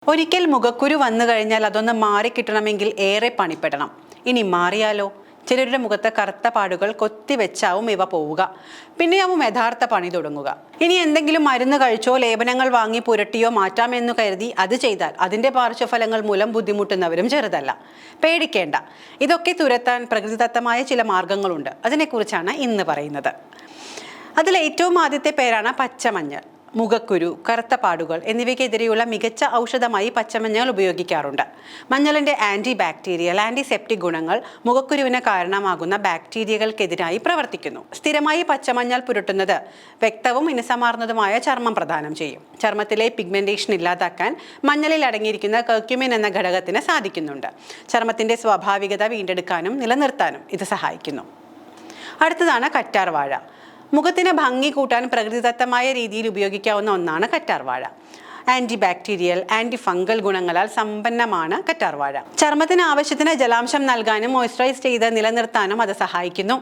ഒരിക്കൽ മുഖക്കുരു വന്നു കഴിഞ്ഞാൽ അതൊന്ന് മാറിക്കിട്ടണമെങ്കിൽ ഏറെ പണിപ്പെടണം. ഇനി മാറിയാലോ? ചിലരുടെ മുഖത്ത് കറുത്ത പാടുകൾ കൊത്തിവെച്ചാവും ഇവ പോവുക. പിന്നെയാവും യഥാർത്ഥ പണി തുടങ്ങുക. ഇനി എന്തെങ്കിലും മരുന്ന് കഴിച്ചോ ലേപനങ്ങൾ വാങ്ങി പുരട്ടിയോ മാറ്റാമെന്നു കരുതി അത് ചെയ്താൽ അതിൻ്റെ പാർശ്വഫലങ്ങൾ മൂലം ബുദ്ധിമുട്ടുന്നവരും ചെറുതല്ല. പേടിക്കേണ്ട. ഇതൊക്കെ തുരത്താൻ പ്രകൃതിദത്തമായ ചില മാർഗങ്ങളുണ്ട്. അതിനെക്കുറിച്ചാണ് ഇന്ന് പറയുന്നത്. അതിൽ ഏറ്റവും ആദ്യത്തെ പേരാണ് പച്ചമഞ്ഞൾ. മുഖക്കുരു, കറുത്ത പാടുകൾ എന്നിവയ്ക്കെതിരെയുള്ള മികച്ച ഔഷധമായി പച്ചമഞ്ഞൾ ഉപയോഗിക്കാറുണ്ട്. മഞ്ഞളിൻ്റെ ആൻറ്റി ബാക്ടീരിയൽ, ആൻറ്റിസെപ്റ്റിക് ഗുണങ്ങൾ മുഖക്കുരുവിന് കാരണമാകുന്ന ബാക്ടീരിയകൾക്കെതിരായി പ്രവർത്തിക്കുന്നു. സ്ഥിരമായി പച്ചമഞ്ഞൾ പുരട്ടുന്നത് വ്യക്തവും മിനുസമാർന്നതുമായ ചർമ്മം പ്രദാനം ചെയ്യും. ചർമ്മത്തിലെ പിഗ്മെന്റേഷൻ ഇല്ലാതാക്കാൻ മഞ്ഞളിൽ അടങ്ങിയിരിക്കുന്ന കർക്യുമിൻ എന്ന ഘടകത്തിന് സാധിക്കുന്നുണ്ട്. ചർമ്മത്തിൻ്റെ സ്വാഭാവികത വീണ്ടെടുക്കാനും നിലനിർത്താനും ഇത് സഹായിക്കുന്നു. അടുത്തതാണ് കറ്റാർവാഴ. മുഖത്തിന് ഭംഗി കൂട്ടാൻ പ്രകൃതിദത്തമായ രീതിയിൽ ഉപയോഗിക്കാവുന്ന ഒന്നാണ് കറ്റാർവാഴ. ആൻറ്റി ബാക്ടീരിയൽ, ആൻറ്റി ഫംഗൽ ഗുണങ്ങളാൽ സമ്പന്നമാണ് കറ്റാർവാഴ. ചർമ്മത്തിന് ആവശ്യത്തിന് ജലാംശം നൽകാനും മോയ്സ്ചറൈസ് ചെയ്ത് നിലനിർത്താനും അത് സഹായിക്കുന്നു.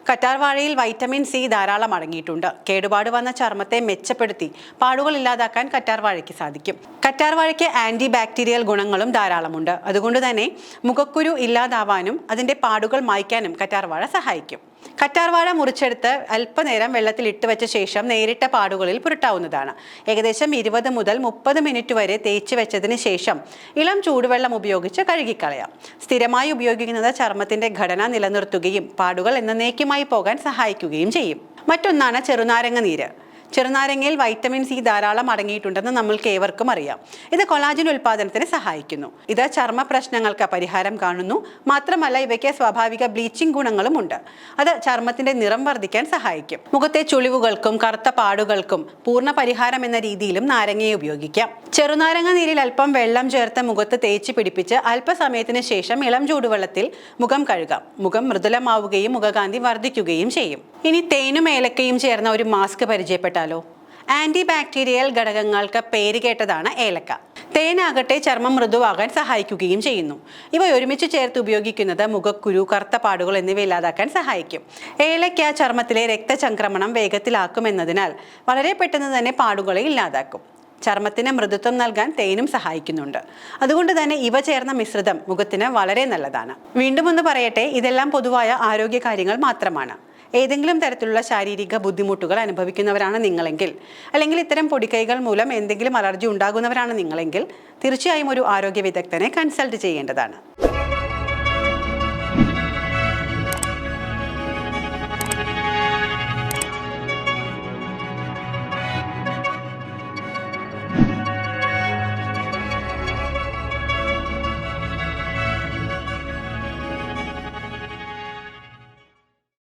കറ്റാർവാഴയിൽ വൈറ്റമിൻ സി ധാരാളം അടങ്ങിയിട്ടുണ്ട്. കേടുപാട് വന്ന ചർമ്മത്തെ മെച്ചപ്പെടുത്തി പാടുകൾ ഇല്ലാതാക്കാൻ കറ്റാർവാഴയ്ക്ക് സാധിക്കും. കറ്റാർവാഴയ്ക്ക് ആൻറ്റി ബാക്ടീരിയൽ ഗുണങ്ങളും ധാരാളമുണ്ട്. അതുകൊണ്ട് തന്നെ മുഖക്കുരു ഇല്ലാതാവാനും അതിൻ്റെ പാടുകൾ മായ്ക്കാനും കറ്റാർവാഴ സഹായിക്കും. കറ്റാർവാഴ മുറിച്ചെടുത്ത് അല്പനേരം വെള്ളത്തിൽ ഇട്ട് വെച്ച ശേഷം നേരിട്ട പാടുകളിൽ പുരട്ടാവുന്നതാണ്. ഏകദേശം 20 മുതൽ 30 മിനിറ്റ് വരെ തേച്ച് വെച്ചതിന് ശേഷം ഇളം ചൂടുവെള്ളം ഉപയോഗിച്ച് കഴുകിക്കളയാം. സ്ഥിരമായി ഉപയോഗിക്കുന്നത് ചർമ്മത്തിൻ്റെ ഘടന നിലനിർത്തുകയും പാടുകൾ എന്നേക്കുമായി പോകാൻ സഹായിക്കുകയും ചെയ്യും. മറ്റൊന്നാണ് ചെറുനാരങ്ങ നീര്. ചെറുനാരങ്ങയിൽ വൈറ്റമിൻ സി ധാരാളം അടങ്ങിയിട്ടുണ്ടെന്ന് നമ്മൾക്ക് ഏവർക്കും അറിയാം. ഇത് കൊളാജൻ ഉൽപ്പാദനത്തിന് സഹായിക്കുന്നു. ഇത് ചർമ്മ പ്രശ്നങ്ങൾക്ക് പരിഹാരം കാണുന്നു. മാത്രമല്ല ഇവയ്ക്ക് സ്വാഭാവിക ബ്ലീച്ചിങ് ഗുണങ്ങളും ഉണ്ട്. അത് ചർമ്മത്തിന്റെ നിറം വർദ്ധിക്കാൻ സഹായിക്കും. മുഖത്തെ ചുളിവുകൾക്കും കറുത്ത പാടുകൾക്കും പൂർണ്ണ പരിഹാരം എന്ന രീതിയിലും നാരങ്ങയെ ഉപയോഗിക്കാം. ചെറുനാരങ്ങ നീരിൽ അല്പം വെള്ളം ചേർത്ത് മുഖത്ത് തേച്ച് പിടിപ്പിച്ച് അല്പസമയത്തിന് ശേഷം ഇളം ചൂടുവെള്ളത്തിൽ മുഖം കഴുകാം. മുഖം മൃദുലമാവുകയും മുഖകാന്തി വർദ്ധിക്കുകയും ചെയ്യും. ഇനി തേനും ഏലക്കയും ചേർന്ന ഒരു മാസ്ക് പരിചയപ്പെട്ടാലോ? ആൻറ്റി ബാക്ടീരിയൽ ഘടകങ്ങൾക്ക് പേരുകേട്ടതാണ് ഏലക്ക. തേനാകട്ടെ ചർമ്മം മൃദുവാകാൻ സഹായിക്കുകയും ചെയ്യുന്നു. ഇവ ഒരുമിച്ച് ചേർത്ത് ഉപയോഗിക്കുന്നത് മുഖക്കുരു, കറുത്ത പാടുകൾ എന്നിവ ഇല്ലാതാക്കാൻ സഹായിക്കും. ഏലക്ക ചർമ്മത്തിലെ രക്തചംക്രമണം വേഗത്തിലാക്കുമെന്നതിനാൽ വളരെ പെട്ടെന്ന് തന്നെ പാടുകളെ ഇല്ലാതാക്കും. ചർമ്മത്തിന് മൃദുത്വം നൽകാൻ തേനും സഹായിക്കുന്നുണ്ട്. അതുകൊണ്ട് തന്നെ ഇവ ചേർന്ന മിശ്രിതം മുഖത്തിന് വളരെ നല്ലതാണ്. വീണ്ടും ഒന്ന് പറയട്ടെ, ഇതെല്ലാം പൊതുവായ ആരോഗ്യ കാര്യങ്ങൾ മാത്രമാണ്. ഏതെങ്കിലും തരത്തിലുള്ള ശാരീരിക ബുദ്ധിമുട്ടുകൾ അനുഭവിക്കുന്നവരാണ് നിങ്ങളെങ്കിൽ, അല്ലെങ്കിൽ ഇത്തരം പൊടിക്കൈകൾ മൂലം എന്തെങ്കിലും അലർജി ഉണ്ടാകുന്നവരാണ് നിങ്ങളെങ്കിൽ തീർച്ചയായും ഒരു ആരോഗ്യ വിദഗ്ധനെ കൺസൾട്ട് ചെയ്യേണ്ടതാണ്.